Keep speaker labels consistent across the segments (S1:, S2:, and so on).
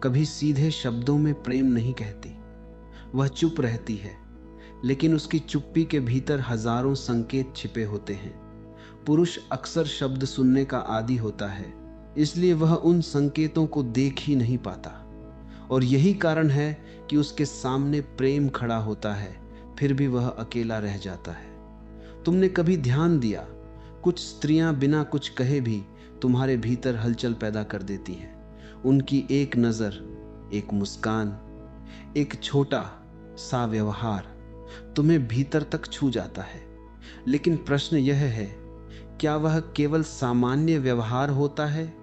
S1: कभी सीधे शब्दों में प्रेम नहीं कहती, वह चुप रहती है, लेकिन उसकी चुप्पी के भीतर हजारों संकेत छिपे होते हैं। पुरुष अक्सर शब्द सुनने का आदी होता है, इसलिए वह उन संकेतों को देख ही नहीं पाता, और यही कारण है कि उसके सामने प्रेम खड़ा होता है, फिर भी वह अकेला रह जाता है। तुमने कभी ध्यान दिया, कुछ स्त्रियां बिना कुछ कहे भी तुम्हारे भीतर हलचल पैदा कर देती हैं। उनकी एक नजर, एक मुस्कान, एक छोटा सा व्यवहार तुम्हें भीतर तक छू जाता है। लेकिन प्रश्न यह है, क्या वह केवल सामान्य व्यवहार होता है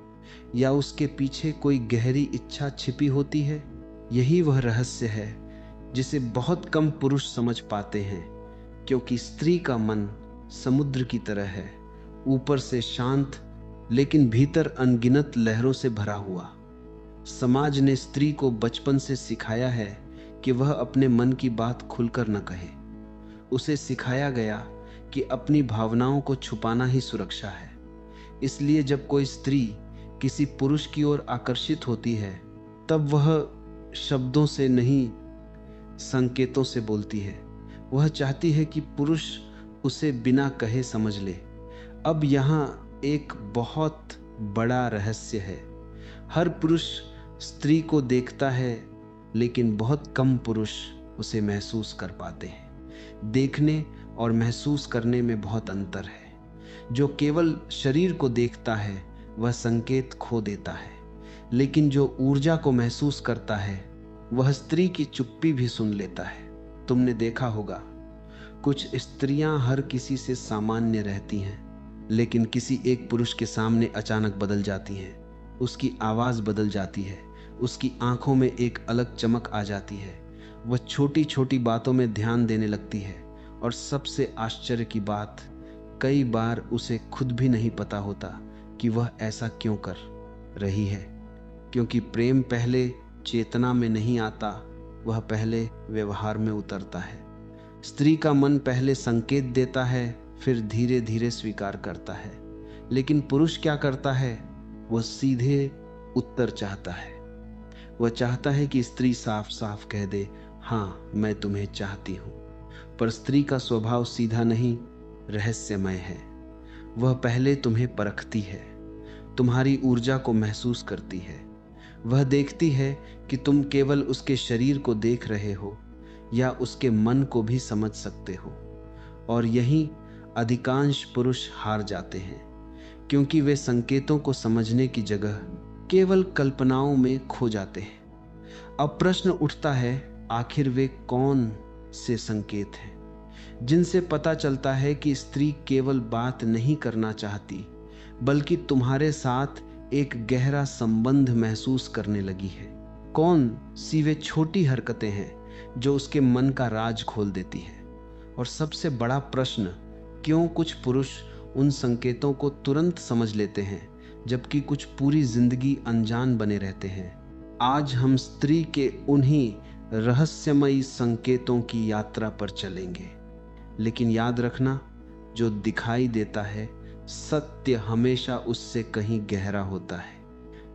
S1: या उसके पीछे कोई गहरी इच्छा छिपी होती है? यही वह रहस्य है जिसे बहुत कम पुरुष समझ पाते हैं, क्योंकि स्त्री का मन समुद्र की तरह है, ऊपर से शांत लेकिन भीतर अनगिनत लहरों से भरा हुआ। समाज ने स्त्री को बचपन से सिखाया है कि वह अपने मन की बात खुलकर न कहे। उसे सिखाया गया कि अपनी भावनाओं को छुपाना ही सुरक्षा है। इसलिए जब कोई स्त्री किसी पुरुष की ओर आकर्षित होती है, तब वह शब्दों से नहीं, संकेतों से बोलती है। वह चाहती है कि पुरुष उसे बिना कहे समझ ले। अब यहाँ एक बहुत बड़ा रहस्य है। हर पुरुष स्त्री को देखता है, लेकिन बहुत कम पुरुष उसे महसूस कर पाते हैं। देखने और महसूस करने में बहुत अंतर है। जो केवल शरीर को देखता है वह संकेत खो देता है, लेकिन जो ऊर्जा को महसूस करता है वह स्त्री की चुप्पी भी सुन लेता है। तुमने देखा होगा, कुछ स्त्रियां हर किसी से सामान्य रहती हैं, लेकिन किसी एक पुरुष के सामने अचानक बदल जाती हैं। उसकी आवाज़ बदल जाती है, उसकी आंखों में एक अलग चमक आ जाती है। वह छोटी छोटी बातों में ध्यान देने लगती है, और सबसे आश्चर्य की बात, कई बार उसे खुद भी नहीं पता होता कि वह ऐसा क्यों कर रही है। क्योंकि प्रेम पहले चेतना में नहीं आता, वह पहले व्यवहार में उतरता है। स्त्री का मन पहले संकेत देता है, फिर धीरे धीरे स्वीकार करता है। लेकिन पुरुष क्या करता है? वह सीधे उत्तर चाहता है। वह चाहता है कि स्त्री साफ साफ कह दे, हाँ मैं तुम्हें चाहती हूँ। पर स्त्री का स्वभाव सीधा नहीं, रहस्यमय है। वह पहले तुम्हें परखती है, तुम्हारी ऊर्जा को महसूस करती है। वह देखती है कि तुम केवल उसके शरीर को देख रहे हो या उसके मन को भी समझ सकते हो। और यही अधिकांश पुरुष हार जाते हैं, क्योंकि वे संकेतों को समझने की जगह केवल कल्पनाओं में खो जाते हैं। अब प्रश्न उठता है, आखिर वे कौन से संकेत हैं जिनसे पता चलता है कि स्त्री केवल बात नहीं करना चाहती, बल्कि तुम्हारे साथ एक गहरा संबंध महसूस करने लगी है? कौन सी वे छोटी हरकतें हैं जो उसके मन का राज खोल देती है? और सबसे बड़ा प्रश्न, क्यों कुछ पुरुष उन संकेतों को तुरंत समझ लेते हैं जबकि कुछ पूरी जिंदगी अनजान बने रहते हैं? आज हम स्त्री के उन्हीं रहस्यमयी संकेतों की यात्रा पर चलेंगे। लेकिन याद रखना, जो दिखाई देता है सत्य हमेशा उससे कहीं गहरा होता है।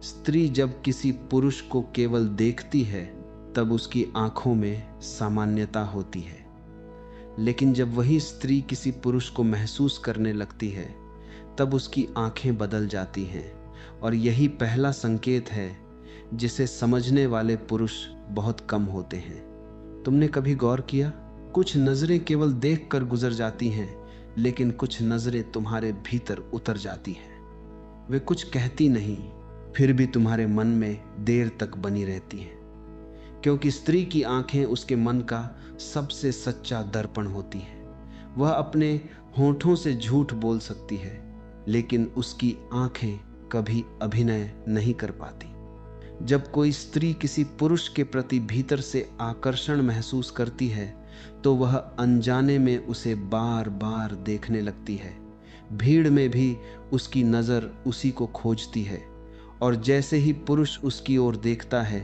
S1: स्त्री जब किसी पुरुष को केवल देखती है तब उसकी आंखों में सामान्यता होती है, लेकिन जब वही स्त्री किसी पुरुष को महसूस करने लगती है तब उसकी आंखें बदल जाती हैं। और यही पहला संकेत है जिसे समझने वाले पुरुष बहुत कम होते हैं। तुमने कभी गौर किया, कुछ नजरें केवल देखकर गुजर जाती हैं, लेकिन कुछ नजरें तुम्हारे भीतर उतर जाती हैं। वे कुछ कहती नहीं, फिर भी तुम्हारे मन में देर तक बनी रहती हैं, क्योंकि स्त्री की आंखें उसके मन का सबसे सच्चा दर्पण होती हैं। वह अपने होठों से झूठ बोल सकती है, लेकिन उसकी आंखें कभी अभिनय नहीं कर पाती। जब कोई स्त्री किसी पुरुष के प्रति भीतर से आकर्षण महसूस करती है तो वह अनजाने में उसे बार बार देखने लगती है। भीड़ में भी उसकी नज़र उसी को खोजती है, और जैसे ही पुरुष उसकी ओर देखता है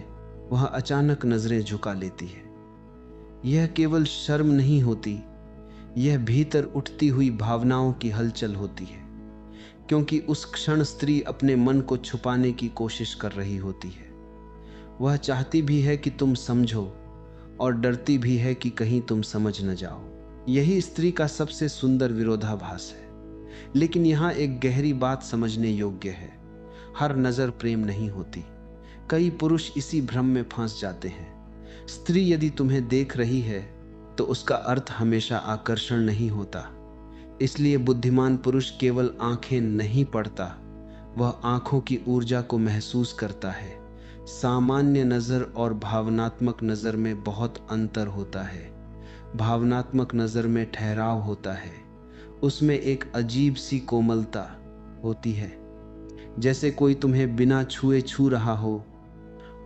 S1: वह अचानक नजरें झुका लेती है। यह केवल शर्म नहीं होती, यह भीतर उठती हुई भावनाओं की हलचल होती है, क्योंकि उस क्षण स्त्री अपने मन को छुपाने की कोशिश कर रही होती है। वह चाहती भी है कि तुम समझो और डरती भी है कि कहीं तुम समझ न जाओ। यही स्त्री का सबसे सुंदर विरोधाभास है। लेकिन यहाँ एक गहरी बात समझने योग्य है। हर नजर प्रेम नहीं होती। कई पुरुष इसी भ्रम में फंस जाते हैं। स्त्री यदि तुम्हें देख रही है तो उसका अर्थ हमेशा आकर्षण नहीं होता। इसलिए बुद्धिमान पुरुष केवल आंखें नहीं पढ़ता, वह आंखों की ऊर्जा को महसूस करता है। सामान्य नजर और भावनात्मक नजर में बहुत अंतर होता है। भावनात्मक नजर में ठहराव होता है, उसमें एक अजीब सी कोमलता होती है, जैसे कोई तुम्हें बिना छुए छू रहा हो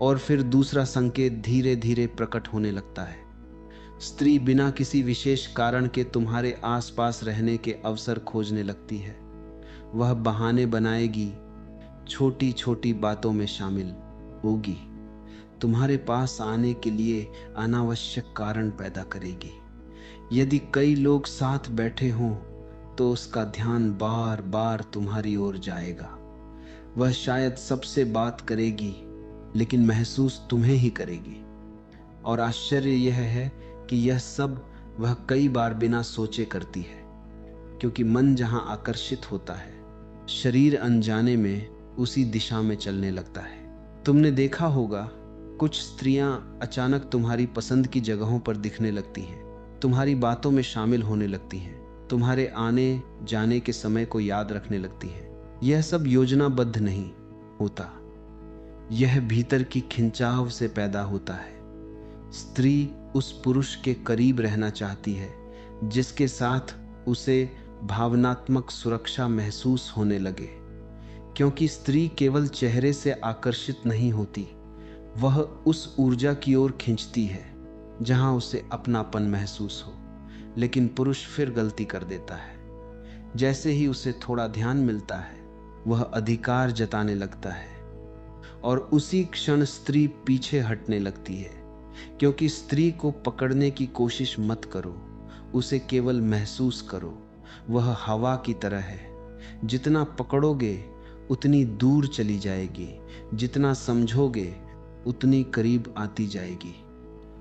S1: और फिर दूसरा संकेत धीरे धीरे प्रकट होने लगता है। स्त्री बिना किसी विशेष कारण के तुम्हारे आसपास रहने के अवसर खोजने लगती है। वह बहाने बनाएगी, छोटी छोटी बातों में शामिल होगी, तुम्हारे पास आने के लिए अनावश्यक कारण पैदा करेगी। यदि कई लोग साथ बैठे हों तो उसका ध्यान बार बार तुम्हारी ओर जाएगा। वह शायद सबसे बात करेगी लेकिन महसूस तुम्हें ही करेगी। और आश्चर्य यह है कि यह सब वह कई बार बिना सोचे करती है, क्योंकि मन जहां आकर्षित होता है, शरीर अनजाने में उसी दिशा में चलने लगता है। तुमने देखा होगा, कुछ स्त्रियां अचानक तुम्हारी पसंद की जगहों पर दिखने लगती हैं, तुम्हारी बातों में शामिल होने लगती हैं, तुम्हारे आने जाने के समय को याद रखने लगती हैं। यह सब योजनाबद्ध नहीं होता, यह भीतर की खिंचाव से पैदा होता है। स्त्री उस पुरुष के करीब रहना चाहती है जिसके साथ उसे भावनात्मक सुरक्षा महसूस होने लगे, क्योंकि स्त्री केवल चेहरे से आकर्षित नहीं होती, वह उस ऊर्जा की ओर खींचती है जहां उसे अपनापन महसूस हो। लेकिन पुरुष फिर गलती कर देता है। जैसे ही उसे थोड़ा ध्यान मिलता है, वह अधिकार जताने लगता है और उसी क्षण स्त्री पीछे हटने लगती है। क्योंकि स्त्री को पकड़ने की कोशिश मत करो, उसे केवल महसूस करो। वह हवा की तरह है, जितना पकड़ोगे उतनी दूर चली जाएगी, जितना समझोगे उतनी करीब आती जाएगी।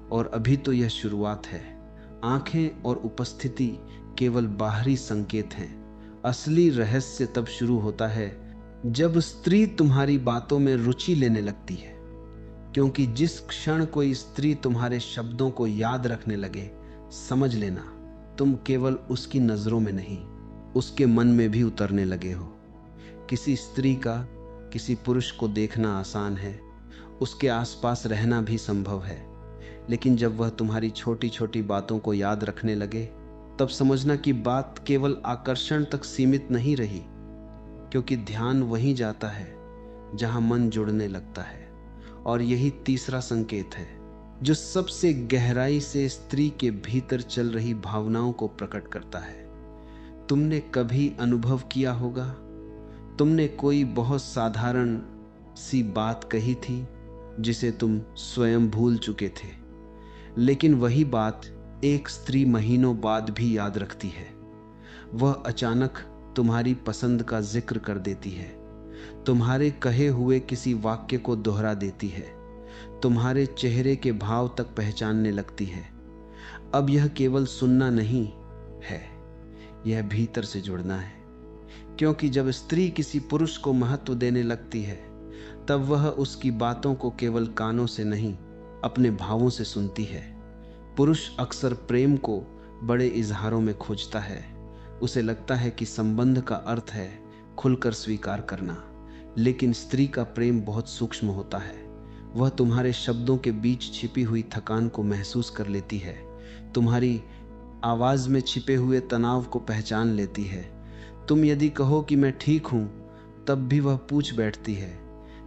S1: और अभी तो यह शुरुआत है। आंखें और उपस्थिति केवल बाहरी संकेत हैं। असली रहस्य तब शुरू होता है जब स्त्री तुम्हारी बातों में रुचि लेने लगती है। क्योंकि जिस क्षण कोई स्त्री तुम्हारे शब्दों को याद रखने लगे, समझ लेना तुम केवल उसकी नजरों में नहीं, उसके मन में भी उतरने लगे हो। किसी स्त्री का किसी पुरुष को देखना आसान है, उसके आसपास रहना भी संभव है, लेकिन जब वह तुम्हारी छोटी छोटी बातों को याद रखने लगे, तब समझना कि बात केवल आकर्षण तक सीमित नहीं रही, क्योंकि ध्यान वहीं जाता है जहां मन जुड़ने लगता है। और यही तीसरा संकेत है जो सबसे गहराई से स्त्री के भीतर चल रही भावनाओं को प्रकट करता है। तुमने कभी अनुभव किया होगा, तुमने कोई बहुत साधारण सी बात कही थी जिसे तुम स्वयं भूल चुके थे, लेकिन वही बात एक स्त्री महीनों बाद भी याद रखती है। वह अचानक तुम्हारी पसंद का जिक्र कर देती है, तुम्हारे कहे हुए किसी वाक्य को दोहरा देती है, तुम्हारे चेहरे के भाव तक पहचानने लगती है। अब यह केवल सुनना नहीं है, यह भीतर से जुड़ना है। क्योंकि जब स्त्री किसी पुरुष को महत्व देने लगती है, तब वह उसकी बातों को केवल कानों से नहीं, अपने भावों से सुनती है। पुरुष अक्सर प्रेम को बड़े इजहारों में खोजता है। उसे लगता है कि संबंध का अर्थ है खुलकर स्वीकार करना, लेकिन स्त्री का प्रेम बहुत सूक्ष्म होता है। वह तुम्हारे शब्दों के बीच छिपी हुई थकान को महसूस कर लेती है, तुम्हारी आवाज में छिपे हुए तनाव को पहचान लेती है। तुम यदि कहो कि मैं ठीक हूं, तब भी वह पूछ बैठती है,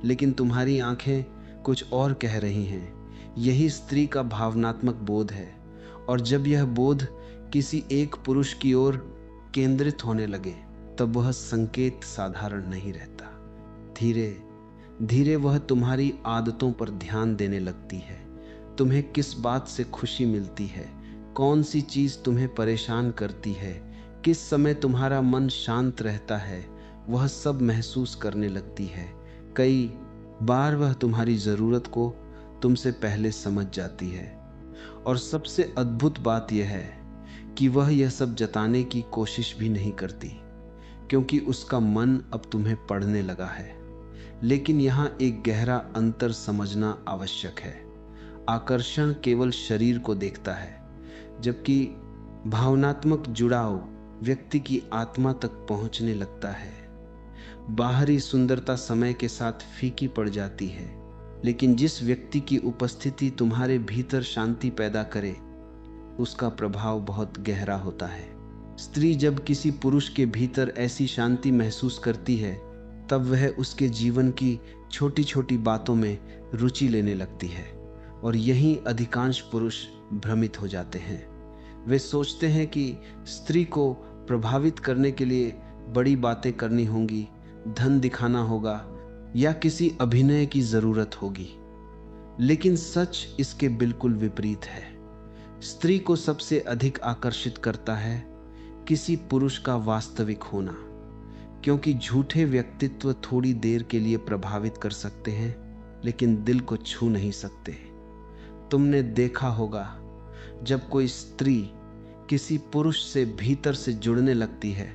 S1: लेकिन तुम्हारी आंखें कुछ और कह रही हैं। यही स्त्री का भावनात्मक बोध है। और जब यह बोध किसी एक पुरुष की ओर केंद्रित होने लगे, तब वह संकेत साधारण नहीं रहता। धीरे धीरे वह तुम्हारी आदतों पर ध्यान देने लगती है। तुम्हें किस बात से खुशी मिलती है, कौन सी चीज तुम्हें परेशान करती है, किस समय तुम्हारा मन शांत रहता है, वह सब महसूस करने लगती है। कई बार वह तुम्हारी जरूरत को तुमसे पहले समझ जाती है। और सबसे अद्भुत बात यह है कि वह यह सब जताने की कोशिश भी नहीं करती, क्योंकि उसका मन अब तुम्हें पढ़ने लगा है। लेकिन यहाँ एक गहरा अंतर समझना आवश्यक है। आकर्षण केवल शरीर को देखता है, जबकि भावनात्मक जुड़ाव व्यक्ति की आत्मा तक पहुंचने लगता है। बाहरी सुंदरता समय के साथ फीकी पड़ जाती है, लेकिन जिस व्यक्ति की उपस्थिति तुम्हारे भीतर शांति पैदा करे, उसका प्रभाव बहुत गहरा होता है। स्त्री जब किसी पुरुष के भीतर ऐसी शांति महसूस करती है, तब वह उसके जीवन की छोटी छोटी बातों में रुचि लेने लगती है। और यही अधिकांश पुरुष भ्रमित हो जाते हैं। वे सोचते हैं कि स्त्री को प्रभावित करने के लिए बड़ी बातें करनी होंगी, धन दिखाना होगा या किसी अभिनय की जरूरत होगी। लेकिन सच इसके बिल्कुल विपरीत है। स्त्री को सबसे अधिक आकर्षित करता है किसी पुरुष का वास्तविक होना, क्योंकि झूठे व्यक्तित्व थोड़ी देर के लिए प्रभावित कर सकते हैं, लेकिन दिल को छू नहीं सकते। तुमने देखा होगा, जब कोई स्त्री किसी पुरुष से भीतर से जुड़ने लगती है,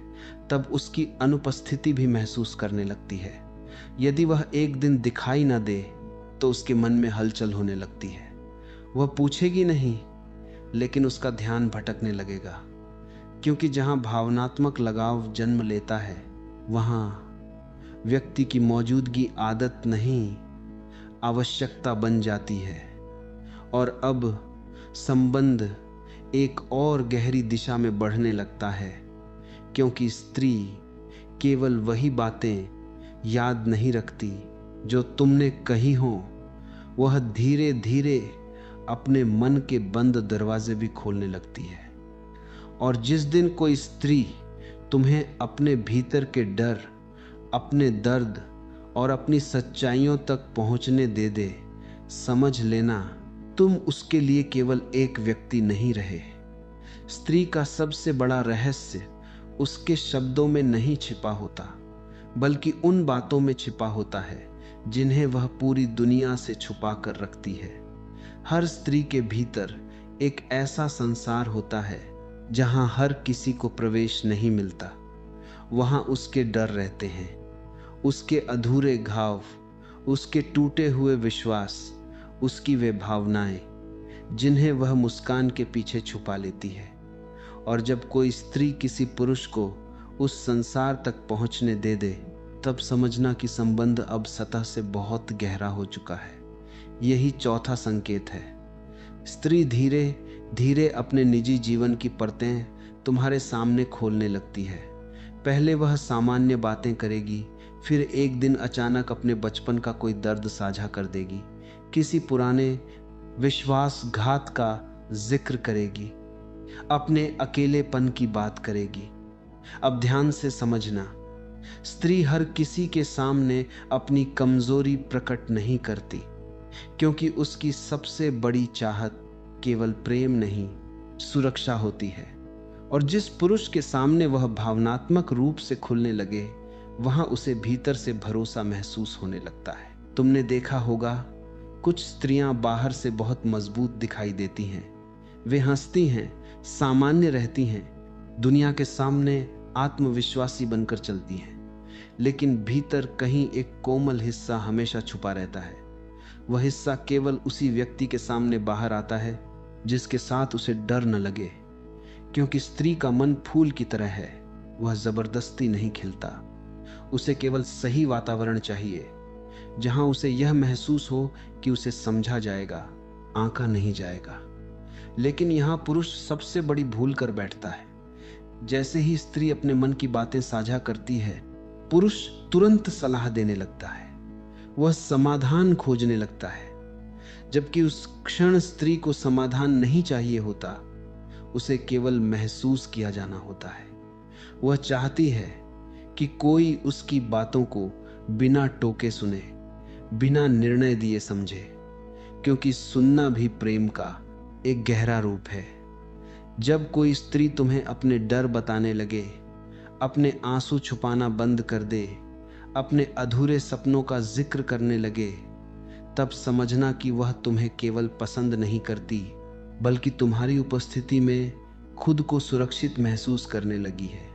S1: तब उसकी अनुपस्थिति भी महसूस करने लगती है। यदि वह एक दिन दिखाई न दे, तो उसके मन में हलचल होने लगती है। वह पूछेगी नहीं, लेकिन उसका ध्यान भटकने लगेगा, क्योंकि जहां भावनात्मक लगाव जन्म लेता है, वहां व्यक्ति की मौजूदगी आदत नहीं, आवश्यकता बन जाती है। और अब संबंध एक और गहरी दिशा में बढ़ने लगता है, क्योंकि स्त्री केवल वही बातें याद नहीं रखती जो तुमने कही हो, वह धीरे धीरे अपने मन के बंद दरवाजे भी खोलने लगती है। और जिस दिन कोई स्त्री तुम्हें अपने भीतर के डर, अपने दर्द और अपनी सच्चाइयों तक पहुंचने दे, समझ लेना तुम उसके लिए केवल एक व्यक्ति नहीं रहे। स्त्री का सबसे बड़ा रहस्य उसके शब्दों में नहीं छिपा होता, बल्कि उन बातों में छिपा होता है जिन्हें वह पूरी दुनिया से छुपा कर रखती है। हर स्त्री के भीतर एक ऐसा संसार होता है जहां हर किसी को प्रवेश नहीं मिलता। वहां उसके डर रहते हैं, उसके अधूरे घाव, उसके टूटे हुए विश्वास, उसकी वे भावनाएं जिन्हें वह मुस्कान के पीछे छुपा लेती है। और जब कोई स्त्री किसी पुरुष को उस संसार तक पहुंचने दे, तब समझना कि संबंध अब सतह से बहुत गहरा हो चुका है। यही चौथा संकेत है। स्त्री धीरे धीरे अपने निजी जीवन की परतें तुम्हारे सामने खोलने लगती है। पहले वह सामान्य बातें करेगी, फिर एक दिन अचानक अपने बचपन का कोई दर्द साझा कर देगी, किसी पुराने विश्वासघात का जिक्र करेगी, अपने अकेलेपन की बात करेगी। अब ध्यान से समझना, स्त्री हर किसी के सामने अपनी कमजोरी प्रकट नहीं करती, क्योंकि उसकी सबसे बड़ी चाहत केवल प्रेम नहीं, सुरक्षा होती है। और जिस पुरुष के सामने वह भावनात्मक रूप से खुलने लगे, वहां उसे भीतर से भरोसा महसूस होने लगता है। तुमने देखा होगा, कुछ स्त्रियां बाहर से बहुत मजबूत दिखाई देती हैं। वे हंसती हैं, सामान्य रहती हैं, दुनिया के सामने आत्मविश्वासी बनकर चलती हैं, लेकिन भीतर कहीं एक कोमल हिस्सा हमेशा छुपा रहता है। वह हिस्सा केवल उसी व्यक्ति के सामने बाहर आता है जिसके साथ उसे डर न लगे, क्योंकि स्त्री का मन फूल की तरह है। वह जबरदस्ती नहीं खिलता, उसे केवल सही वातावरण चाहिए, जहां उसे यह महसूस हो कि उसे समझा जाएगा, आंका नहीं जाएगा। लेकिन यहां पुरुष सबसे बड़ी भूल कर बैठता है। जैसे ही स्त्री अपने मन की बातें साझा करती है, पुरुष तुरंत सलाह देने लगता है, वह समाधान खोजने लगता है, जबकि उस क्षण स्त्री को समाधान नहीं चाहिए होता, उसे केवल महसूस किया जाना होता है। वह चाहती है कि कोई उसकी बातों को बिना टोके सुने, बिना निर्णय दिए समझे, क्योंकि सुनना भी प्रेम का एक गहरा रूप है। जब कोई स्त्री तुम्हें अपने डर बताने लगे, अपने आंसू छुपाना बंद कर दे, अपने अधूरे सपनों का जिक्र करने लगे, तब समझना कि वह तुम्हें केवल पसंद नहीं करती, बल्कि तुम्हारी उपस्थिति में खुद को सुरक्षित महसूस करने लगी है।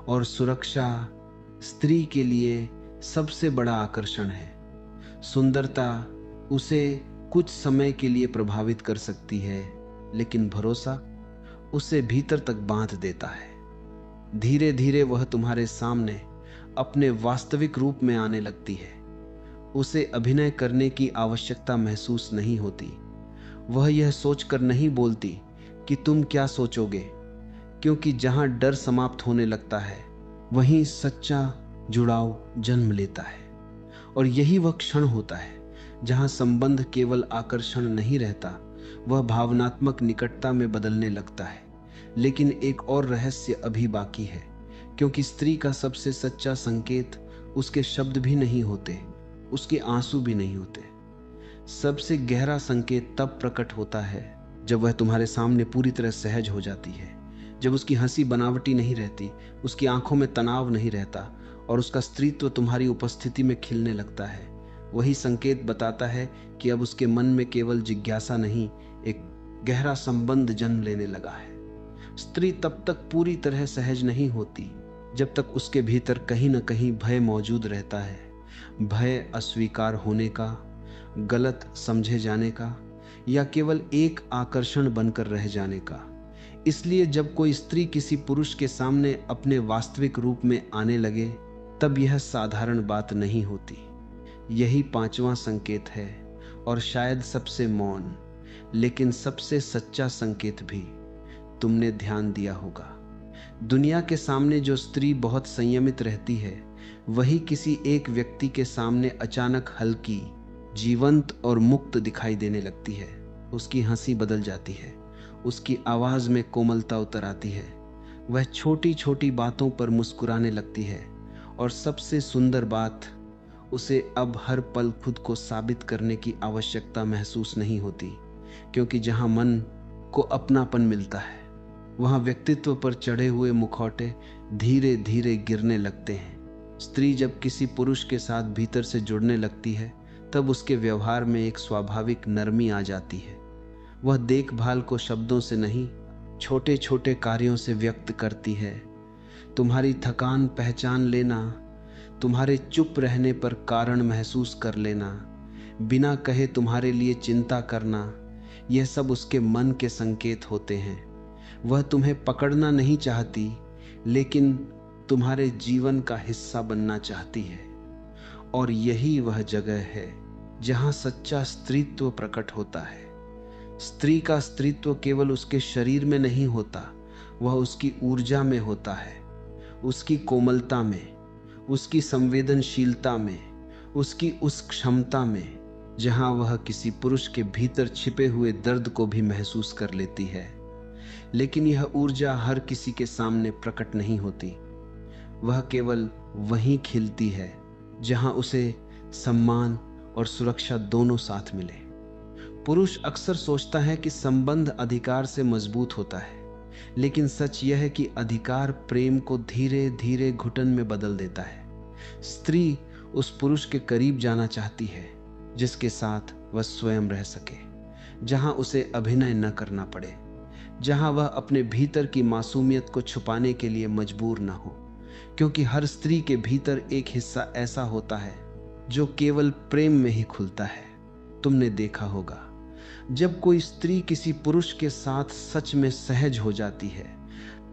S1: और सुरक्षा स्त्री के लिए सबसे बड़ा आकर्षण है। सुंदरता उसे कुछ समय के लिए प्रभावित कर सकती है, लेकिन भरोसा उसे भीतर तक बांध देता है। धीरे धीरे वह तुम्हारे सामने अपने वास्तविक रूप में आने लगती है। उसे अभिनय करने की आवश्यकता महसूस नहीं होती। वह यह सोचकर नहीं बोलती कि तुम क्या सोचोगे, क्योंकि जहां डर समाप्त होने लगता है वहीं सच्चा जुड़ाव जन्म लेता है। और यही वह क्षण होता है जहां संबंध केवल आकर्षण नहीं रहता, वह भावनात्मक निकटता में बदलने लगता है। लेकिन एक और रहस्य अभी बाकी है, क्योंकि स्त्री का सबसे सच्चा संकेत उसके शब्द भी नहीं होते, उसके आंसू भी नहीं होते। सबसे गहरा संकेत तब प्रकट होता है जब वह तुम्हारे सामने पूरी तरह सहज हो जाती है, जब उसकी हंसी बनावटी नहीं रहती, उसकी आंखों में तनाव नहीं रहता और उसका स्त्रीत्व तुम्हारी उपस्थिति में खिलने लगता है। वही संकेत बताता है कि अब उसके मन में केवल जिज्ञासा नहीं, एक गहरा संबंध जन्म लेने लगा है। स्त्री तब तक पूरी तरह सहज नहीं होती जब तक उसके भीतर कहीं न कहीं भय मौजूद रहता है। भय अस्वीकार होने का, गलत समझे जाने का, या केवल एक आकर्षण बनकर रह जाने का। इसलिए जब कोई स्त्री किसी पुरुष के सामने अपने वास्तविक रूप में आने लगे, तब यह साधारण बात नहीं होती। यही पांचवा संकेत है, और शायद सबसे मौन लेकिन सबसे सच्चा संकेत भी। तुमने ध्यान दिया होगा, दुनिया के सामने जो स्त्री बहुत संयमित रहती है, वही किसी एक व्यक्ति के सामने अचानक हल्की, जीवंत और मुक्त दिखाई देने लगती है। उसकी हंसी बदल जाती है, उसकी आवाज में कोमलता उतर आती है, वह छोटी छोटी बातों पर मुस्कुराने लगती है। और सबसे सुंदर बात, उसे अब हर पल खुद को साबित करने की आवश्यकता महसूस नहीं होती, क्योंकि जहां मन को अपनापन मिलता है, वहां व्यक्तित्व पर चढ़े हुए मुखौटे धीरे धीरे गिरने लगते हैं। स्त्री जब किसी पुरुष के साथ भीतर से जुड़ने लगती है, तब उसके व्यवहार में एक स्वाभाविक नरमी आ जाती है। वह देखभाल को शब्दों से नहीं, छोटे छोटे कार्यों से व्यक्त करती है। तुम्हारी थकान पहचान लेना, तुम्हारे चुप रहने पर कारण महसूस कर लेना, बिना कहे तुम्हारे लिए चिंता करना, यह सब उसके मन के संकेत होते हैं। वह तुम्हें पकड़ना नहीं चाहती, लेकिन तुम्हारे जीवन का हिस्सा बनना चाहती है। और यही वह जगह है जहां सच्चा स्त्रीत्व प्रकट होता है। स्त्री का स्त्रीत्व केवल उसके शरीर में नहीं होता, वह उसकी ऊर्जा में होता है, उसकी कोमलता में, उसकी संवेदनशीलता में, उसकी उस क्षमता में जहां वह किसी पुरुष के भीतर छिपे हुए दर्द को भी महसूस कर लेती है। लेकिन यह ऊर्जा हर किसी के सामने प्रकट नहीं होती। वह केवल वहीं खिलती है जहां उसे सम्मान और सुरक्षा दोनों साथ मिले। पुरुष अक्सर सोचता है कि संबंध अधिकार से मजबूत होता है, लेकिन सच यह है कि अधिकार प्रेम को धीरे धीरे घुटन में बदल देता है। स्त्री उस पुरुष के करीब जाना चाहती है जिसके साथ वह स्वयं रह सके, जहां उसे अभिनय न करना पड़े, जहां वह अपने भीतर की मासूमियत को छुपाने के लिए मजबूर न हो। क्योंकि हर स्त्री के भीतर एक हिस्सा ऐसा होता है जो केवल प्रेम में ही खुलता है। तुमने देखा होगा, जब कोई स्त्री किसी पुरुष के साथ सच में सहज हो जाती है,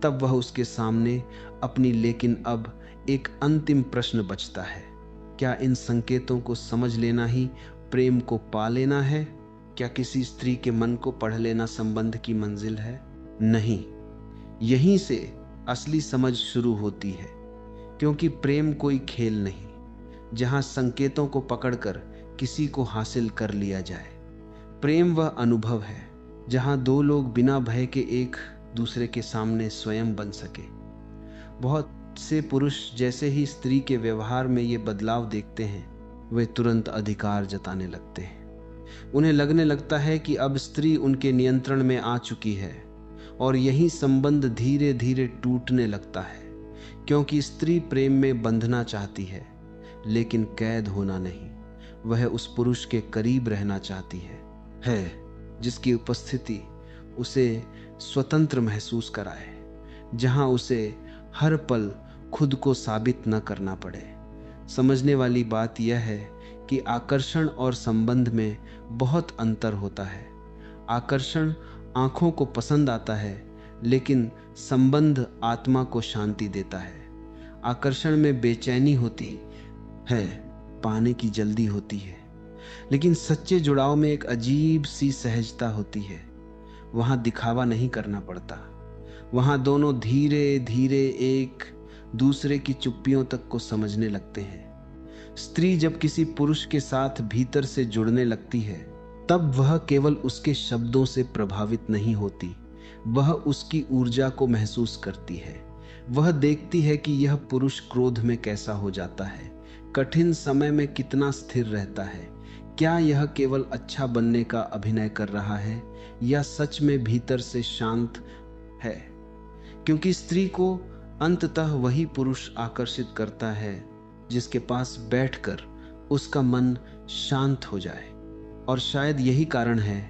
S1: तब वह उसके सामने अपनी लेकिन अब एक अंतिम प्रश्न बचता है। क्या इन संकेतों को समझ लेना ही प्रेम को पा लेना है? क्या किसी स्त्री के मन को पढ़ लेना संबंध की मंजिल है? नहीं, यहीं से असली समझ शुरू होती है। क्योंकि प्रेम कोई खेल नहीं जहां संकेतों को पकड़कर किसी को हासिल कर लिया जाए। प्रेम वह अनुभव है जहां दो लोग बिना भय के एक दूसरे के सामने स्वयं बन सके। बहुत से पुरुष जैसे ही स्त्री के व्यवहार में ये बदलाव देखते हैं, वे तुरंत अधिकार जताने लगते हैं। उन्हें लगने लगता है कि अब स्त्री उनके नियंत्रण में आ चुकी है, और यही संबंध धीरे धीरे टूटने लगता है। क्योंकि स्त्री प्रेम में बंधना चाहती है, लेकिन कैद होना नहीं। वह उस पुरुष के करीब रहना चाहती है जिसकी उपस्थिति उसे स्वतंत्र महसूस कराए, जहां उसे हर पल खुद को साबित न करना पड़े। समझने वाली बात यह है कि आकर्षण और संबंध में बहुत अंतर होता है। आकर्षण आंखों को पसंद आता है, लेकिन संबंध आत्मा को शांति देता है। आकर्षण में बेचैनी होती है, पाने की जल्दी होती है, लेकिन सच्चे जुड़ाव में एक अजीब सी सहजता होती है। वहां दिखावा नहीं करना पड़ता, वहां दोनों धीरे धीरे एक दूसरे की चुप्पियों तक को समझने लगते हैं। स्त्री जब किसी पुरुष के साथ भीतर से जुड़ने लगती है, तब वह केवल उसके शब्दों से प्रभावित नहीं होती, वह उसकी ऊर्जा को महसूस करती है। वह देखती है कि यह पुरुष क्रोध में कैसा हो जाता है, कठिन समय में कितना स्थिर रहता है। क्या यह केवल अच्छा बनने का अभिनय कर रहा है या सच में भीतर से शांत है? क्योंकि स्त्री को अंततः वही पुरुष आकर्षित करता है जिसके पास बैठकर उसका मन शांत हो जाए। और शायद यही कारण है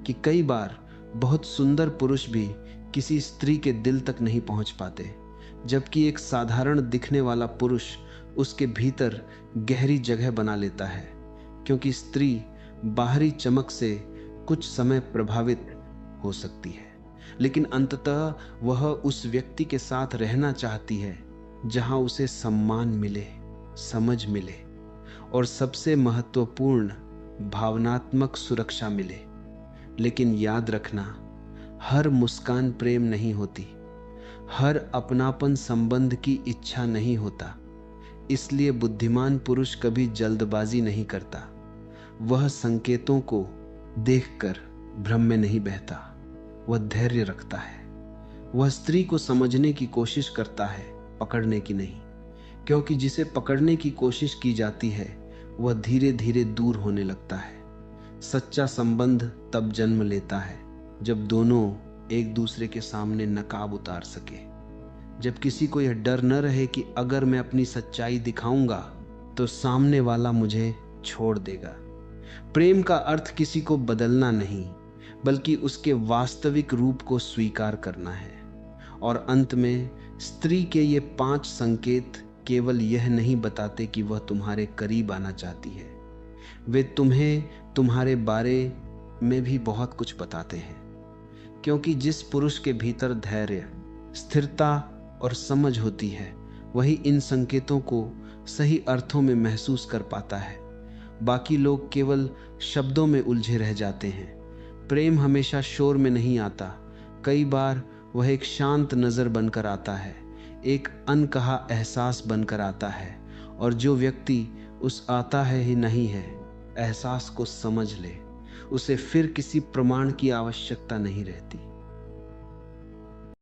S1: कि कई बार बहुत सुंदर पुरुष भी किसी स्त्री के दिल तक नहीं पहुंच पाते, जबकि एक साधारण दिखने वाला पुरुष उसके भीतर गहरी जगह बना लेता है। क्योंकि स्त्री बाहरी चमक से कुछ समय प्रभावित हो सकती है, लेकिन अंततः वह उस व्यक्ति के साथ रहना चाहती है जहां उसे सम्मान मिले, समझ मिले और सबसे महत्वपूर्ण भावनात्मक सुरक्षा मिले। लेकिन याद रखना, हर मुस्कान प्रेम नहीं होती, हर अपनापन संबंध की इच्छा नहीं होता। इसलिए बुद्धिमान पुरुष कभी जल्दबाजी नहीं करता। वह संकेतों को देखकर भ्रम में नहीं बहता, वह धैर्य रखता है। वह स्त्री को समझने की कोशिश करता है, पकड़ने की नहीं, क्योंकि जिसे पकड़ने की कोशिश की जाती है वह धीरे धीरे दूर होने लगता है। सच्चा संबंध तब जन्म लेता है जब दोनों एक दूसरे के सामने नकाब उतार सके, जब किसी को यह डर न रहे कि अगर मैं अपनी सच्चाई दिखाऊंगा तो सामने वाला मुझे छोड़ देगा। प्रेम का अर्थ किसी को बदलना नहीं, बल्कि उसके वास्तविक रूप को स्वीकार करना है। और अंत में स्त्री के ये 5 संकेत केवल यह नहीं बताते कि वह तुम्हारे करीब आना चाहती है, वे तुम्हें तुम्हारे बारे में भी बहुत कुछ बताते हैं। क्योंकि जिस पुरुष के भीतर धैर्य, स्थिरता और समझ होती है, वही इन संकेतों को सही अर्थों में महसूस कर पाता है। बाकी लोग केवल शब्दों में उलझे रह जाते हैं। प्रेम हमेशा शोर में नहीं आता, कई बार वह एक शांत नज़र बनकर आता है, एक अनकहा एहसास बनकर आता है। और जो व्यक्ति उस आता है ही नहीं है एहसास को समझ ले, उसे फिर किसी प्रमाण की आवश्यकता नहीं रहती।